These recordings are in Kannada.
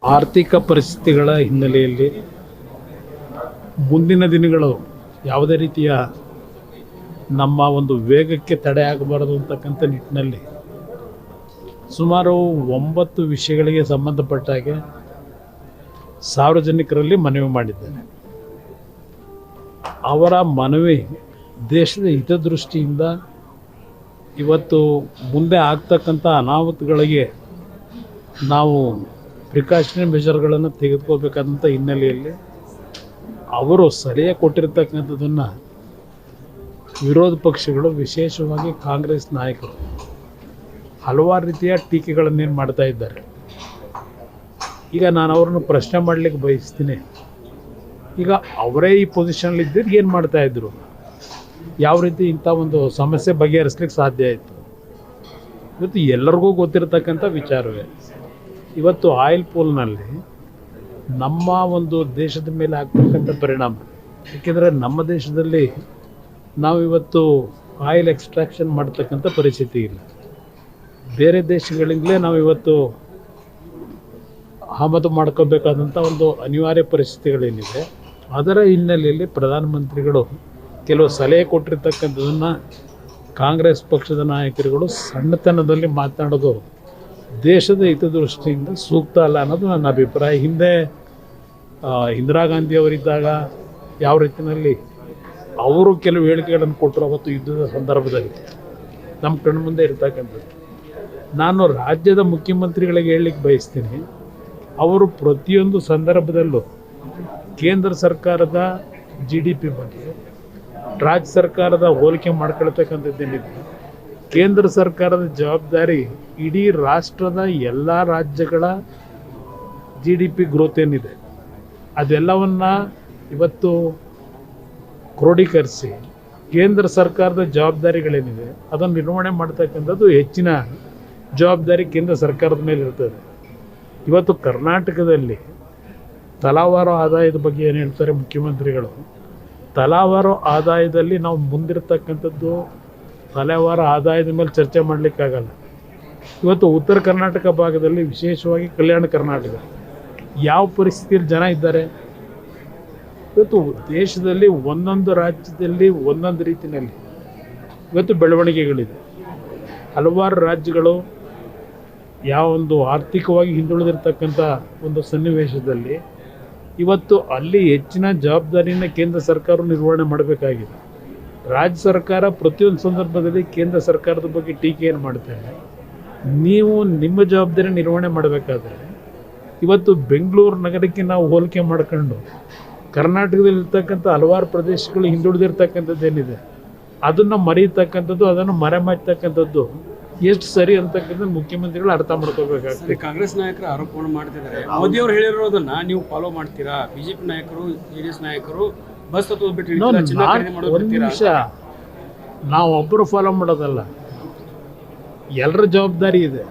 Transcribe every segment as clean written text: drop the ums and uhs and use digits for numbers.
ಆರ್ಥಿಕ ಪರಿಸ್ಥಿತಿಗಳ ಹಿನ್ನೆಲೆಯಲ್ಲಿ ಮುಂದಿನ ದಿನಗಳು ಯಾವುದೇ ರೀತಿಯ ನಮ್ಮ ಒಂದು ವೇಗಕ್ಕೆ ತಡೆಯಾಗಬಾರದು ಅಂತಕ್ಕಂಥ ನಿಟ್ಟಿನಲ್ಲಿ ಸುಮಾರು 9 ವಿಷಯಗಳಿಗೆ ಸಂಬಂಧಪಟ್ಟ ಹಾಗೆ ಸಾರ್ವಜನಿಕರಲ್ಲಿ ಮನವಿ ಮಾಡಿದ್ದೇನೆ. ಅವರ ಮನವಿ ದೇಶದ ಹಿತದೃಷ್ಟಿಯಿಂದ ಇವತ್ತು ಮುಂದೆ ಆಗ್ತಕ್ಕಂಥ ಅನಾಹುತಗಳಿಗೆ ನಾವು ಪ್ರಿಕಾಷನರಿ ಮೆಷರ್ಗಳನ್ನು ತೆಗೆದುಕೋಬೇಕಾದಂಥ ಹಿನ್ನೆಲೆಯಲ್ಲಿ ಅವರು ಸಲಹೆ ಕೊಟ್ಟಿರ್ತಕ್ಕಂಥದ್ದನ್ನು ವಿರೋಧ ಪಕ್ಷಗಳು, ವಿಶೇಷವಾಗಿ ಕಾಂಗ್ರೆಸ್ ನಾಯಕರು ಹಲವಾರು ರೀತಿಯ ಟೀಕೆಗಳನ್ನೇನು ಮಾಡ್ತಾ ಇದ್ದಾರೆ. ಈಗ ನಾನು ಅವರನ್ನು ಪ್ರಶ್ನೆ ಮಾಡಲಿಕ್ಕೆ ಬಯಸ್ತೀನಿ. ಈಗ ಅವರೇ ಈ ಪೊಸಿಷನ್ಲಿದ್ದರೆ ಏನು ಮಾಡ್ತಾಯಿದ್ರು, ಯಾವ ರೀತಿ ಇಂಥ ಒಂದು ಸಮಸ್ಯೆ ಬಗೆಹರಿಸ್ಲಿಕ್ಕೆ ಸಾಧ್ಯ ಆಯಿತು? ಇವತ್ತು ಎಲ್ಲರಿಗೂ ಗೊತ್ತಿರತಕ್ಕಂಥ ವಿಚಾರವೇ. ಇವತ್ತು ಆಯಿಲ್ ಪೂಲ್ನಲ್ಲಿ ನಮ್ಮ ಒಂದು ದೇಶದ ಮೇಲೆ ಆಗ್ತಕ್ಕಂಥ ಪರಿಣಾಮ, ಏಕೆಂದರೆ ನಮ್ಮ ದೇಶದಲ್ಲಿ ನಾವಿವತ್ತು ಆಯಿಲ್ ಎಕ್ಸ್ಟ್ರಾಕ್ಷನ್ ಮಾಡ್ತಕ್ಕಂಥ ಪರಿಸ್ಥಿತಿ ಇಲ್ಲ. ಬೇರೆ ದೇಶಗಳಿಂದಲೇ ನಾವಿವತ್ತು ಆಮದು ಮಾಡ್ಕೋಬೇಕಾದಂಥ ಒಂದು ಅನಿವಾರ್ಯ ಪರಿಸ್ಥಿತಿಗಳೇನಿದೆ. ಅದರ ಹಿನ್ನೆಲೆಯಲ್ಲಿ ಪ್ರಧಾನಮಂತ್ರಿಗಳು ಕೆಲವು ಸಲಹೆ ಕೊಟ್ಟಿರ್ತಕ್ಕಂಥದ್ದನ್ನು ಕಾಂಗ್ರೆಸ್ ಪಕ್ಷದ ನಾಯಕರುಗಳು ಸಣ್ಣತನದಲ್ಲಿ ಮಾತನಾಡೋದು ದೇಶದ ಹಿತದೃಷ್ಟಿಯಿಂದ ಸೂಕ್ತ ಅಲ್ಲ ಅನ್ನೋದು ನನ್ನ ಅಭಿಪ್ರಾಯ. ಹಿಂದೆ ಇಂದಿರಾ ಗಾಂಧಿ ಅವರಿದ್ದಾಗ ಯಾವ ರೀತಿಯಲ್ಲಿ ಅವರು ಕೆಲವು ಹೇಳಿಕೆಗಳನ್ನು ಕೊಟ್ಟರು ಅವತ್ತು ಯುದ್ಧದ ಸಂದರ್ಭದಲ್ಲಿ ನಮ್ಮ ಕಣ್ಣು ಮುಂದೆ ಇರ್ತಕ್ಕಂಥದ್ದು. ನಾನು ರಾಜ್ಯದ ಮುಖ್ಯಮಂತ್ರಿಗಳಿಗೆ ಹೇಳಲಿಕ್ಕೆ ಬಯಸ್ತೀನಿ, ಅವರು ಪ್ರತಿಯೊಂದು ಸಂದರ್ಭದಲ್ಲೂ ಕೇಂದ್ರ ಸರ್ಕಾರದ GDP ಬಗ್ಗೆ ರಾಜ್ಯ ಸರ್ಕಾರದ ಹೋಲಿಕೆ ಮಾಡ್ಕೊಳ್ತಕ್ಕಂಥದ್ದೇನಿದೆ, ಕೇಂದ್ರ ಸರ್ಕಾರದ ಜವಾಬ್ದಾರಿ ಇಡೀ ರಾಷ್ಟ್ರದ ಎಲ್ಲ ರಾಜ್ಯಗಳ GDP ಗ್ರೋತ್ ಏನಿದೆ ಅದೆಲ್ಲವನ್ನು ಇವತ್ತು ಕ್ರೋಢೀಕರಿಸಿ ಕೇಂದ್ರ ಸರ್ಕಾರದ ಜವಾಬ್ದಾರಿಗಳೇನಿದೆ ಅದನ್ನು ನಿರ್ವಹಣೆ ಮಾಡ್ತಕ್ಕಂಥದ್ದು ಹೆಚ್ಚಿನ ಜವಾಬ್ದಾರಿ ಕೇಂದ್ರ ಸರ್ಕಾರದ ಮೇಲೆ ಇರ್ತದೆ. ಇವತ್ತು ಕರ್ನಾಟಕದಲ್ಲಿ ತಲಾವಾರು ಆದಾಯದ ಬಗ್ಗೆ ಏನು ಹೇಳ್ತಾರೆ ಮುಖ್ಯಮಂತ್ರಿಗಳು, ತಲಾವಾರು ಆದಾಯದಲ್ಲಿ ನಾವು ಮುಂದಿರ್ತಕ್ಕಂಥದ್ದು ತಲೆವಾರು ಆದಾಯದ ಮೇಲೆ ಚರ್ಚೆ ಮಾಡಲಿಕ್ಕಾಗಲ್ಲ. ಇವತ್ತು ಉತ್ತರ ಕರ್ನಾಟಕ ಭಾಗದಲ್ಲಿ, ವಿಶೇಷವಾಗಿ ಕಲ್ಯಾಣ ಕರ್ನಾಟಕ ಯಾವ ಪರಿಸ್ಥಿತಿಯಲ್ಲಿ ಜನ ಇದ್ದಾರೆ. ಇವತ್ತು ದೇಶದಲ್ಲಿ ಒಂದೊಂದು ರಾಜ್ಯದಲ್ಲಿ ಒಂದೊಂದು ರೀತಿಯಲ್ಲಿ ಇವತ್ತು ಬೆಳವಣಿಗೆಗಳಿದೆ. ಹಲವಾರು ರಾಜ್ಯಗಳು ಯಾವ ಒಂದು ಆರ್ಥಿಕವಾಗಿ ಹಿಂದುಳಿದಿರ್ತಕ್ಕಂಥ ಒಂದು ಸನ್ನಿವೇಶದಲ್ಲಿ ಇವತ್ತು ಅಲ್ಲಿ ಹೆಚ್ಚಿನ ಜವಾಬ್ದಾರಿಯನ್ನು ಕೇಂದ್ರ ಸರ್ಕಾರ ನಿರ್ವಹಣೆ ಮಾಡಬೇಕಾಗಿದೆ. ರಾಜ್ಯ ಸರ್ಕಾರ ಪ್ರತಿಯೊಂದು ಸಂದರ್ಭದಲ್ಲಿ ಕೇಂದ್ರ ಸರ್ಕಾರದ ಬಗ್ಗೆ ಟೀಕೆಯನ್ನು ಮಾಡ್ತಾರೆ. ನೀವು ನಿಮ್ಮ ಜವಾಬ್ದಾರಿ ನಿರ್ವಹಣೆ ಮಾಡಬೇಕಾದ್ರೆ ಇವತ್ತು ಬೆಂಗಳೂರು ನಗರಕ್ಕೆ ನಾವು ಹೋಲಿಕೆ ಮಾಡ್ಕೊಂಡು ಕರ್ನಾಟಕದಲ್ಲಿರ್ತಕ್ಕಂಥ ಹಲವಾರು ಪ್ರದೇಶಗಳು ಹಿಂದುಳಿದಿರ್ತಕ್ಕಂಥದ್ದೇನಿದೆ ಅದನ್ನು ಮರೀತಕ್ಕಂಥದ್ದು, ಅದನ್ನು ಮರೆಮಾಚ್ತಕ್ಕಂಥದ್ದು ಎಷ್ಟು ಸರಿ ಅಂತಕ್ಕಂಥ ಮುಖ್ಯಮಂತ್ರಿಗಳು ಅರ್ಥ ಮಾಡ್ಕೋಬೇಕಾಗ್ತದೆ. ಕಾಂಗ್ರೆಸ್ ನಾಯಕರು ಆರೋಪವನ್ನು ಮಾಡ್ತಿದ್ದಾರೆ. ಮೋದಿ ಅವರು ಹೇಳಿರೋದನ್ನ ನೀವು ಫಾಲೋ ಮಾಡ್ತೀರಾ? ಬಿಜೆಪಿ ನಾಯಕರು, JDS ನಾಯಕರು ಬಸ್ ಬಿಟ್ಟು ಒಂದು ನಿಮಿಷ, ನಾವು ಒಬ್ಬರು ಫಾಲೋ ಮಾಡೋದಲ್ಲ, ಎಲ್ಲರ ಜವಾಬ್ದಾರಿ ಇದೆ.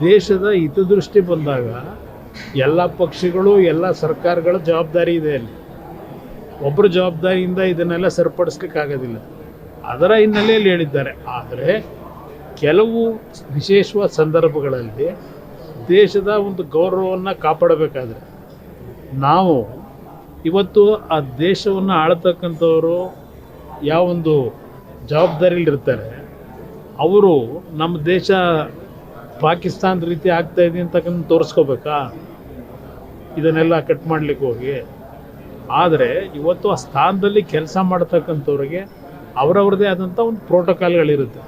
ದೇಶದ ಹಿತದೃಷ್ಟಿ ಬಂದಾಗ ಎಲ್ಲ ಪಕ್ಷಗಳು, ಎಲ್ಲ ಸರ್ಕಾರಗಳ ಜವಾಬ್ದಾರಿ ಇದೆ. ಅಲ್ಲಿ ಒಬ್ಬರ ಜವಾಬ್ದಾರಿಯಿಂದ ಇದನ್ನೆಲ್ಲ ಸರಿಪಡಿಸ್ಲಿಕ್ಕಾಗೋದಿಲ್ಲ. ಅದರ ಹಿನ್ನೆಲೆಯಲ್ಲಿ ಹೇಳಿದ್ದಾರೆ. ಆದರೆ ಕೆಲವು ವಿಶೇಷವಾದ ಸಂದರ್ಭಗಳಲ್ಲಿ ದೇಶದ ಒಂದು ಗೌರವವನ್ನು ಕಾಪಾಡಬೇಕಾದ್ರೆ ನಾವು ಇವತ್ತು ಆ ದೇಶವನ್ನು ಆಳ್ತಕ್ಕಂಥವರು ಯಾವೊಂದು ಜವಾಬ್ದಾರಿಲಿರ್ತಾರೆ ಅವರು ನಮ್ಮ ದೇಶ ಪಾಕಿಸ್ತಾನದ ರೀತಿ ಆಗ್ತಾಯಿದೆ ಅಂತಕ್ಕಂಥ ತೋರಿಸ್ಕೋಬೇಕಾ? ಇದನ್ನೆಲ್ಲ ಕಟ್ ಮಾಡಲಿಕ್ಕೆ ಹೋಗಿ. ಆದರೆ ಇವತ್ತು ಆ ಸ್ಥಾನದಲ್ಲಿ ಕೆಲಸ ಮಾಡ್ತಕ್ಕಂಥವ್ರಿಗೆ ಅವರವ್ರದ್ದೇ ಆದಂಥ ಒಂದು ಪ್ರೋಟೋಕಾಲ್ಗಳಿರುತ್ತೆ.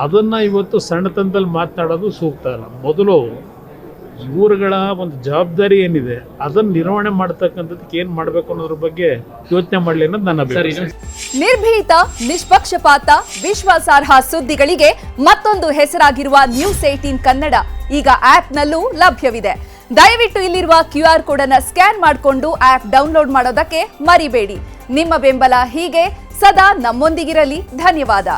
ಅದನ್ನು ಇವತ್ತು ಸಣ್ಣತನದಲ್ಲಿ ಮಾತನಾಡೋದು ಸೂಕ್ತ ಅಲ್ಲ. ಮೊದಲು ಇವರುಗಳ ಒಂದು ಜವಾಬ್ದಾರಿ ಏನಿದೆ ಅದನ್ನು ನಿರ್ವಹಣೆ ಮಾಡ್ತಕ್ಕಂಥದ್ದಕ್ಕೆ ಏನು ಮಾಡಬೇಕು ಅನ್ನೋದ್ರ ಬಗ್ಗೆ ಯೋಚನೆ ಮಾಡಲಿ ಅನ್ನೋದು ನನ್ನ ಅಭಿಪ್ರಾಯ. ನಿರ್ಭೀತ, ನಿಷ್ಪಕ್ಷಪಾತ, ವಿಶ್ವಾಸಾರ್ಹ ಸುದ್ದಿಗಳಿಗೆ ಮತ್ತೊಂದು ಹೆಸರಾಗಿರುವ News18 ಕನ್ನಡ ಈಗ ಆಪ್ನಲ್ಲೂ ಲಭ್ಯವಿದೆ. ದಯವಿಟ್ಟು ಇಲ್ಲಿರುವ QR ಕೋಡ್ ಅನ್ನು ಸ್ಕ್ಯಾನ್ ಮಾಡಿಕೊಂಡು ಆಪ್ ಡೌನ್ಲೋಡ್ ಮಾಡೋದಕ್ಕೆ ಮರಿಬೇಡಿ. ನಿಮ್ಮ ಬೆಂಬಲ ಹೀಗೆ ಸದಾ ನಮ್ಮೊಂದಿಗಿರಲಿ. ಧನ್ಯವಾದ.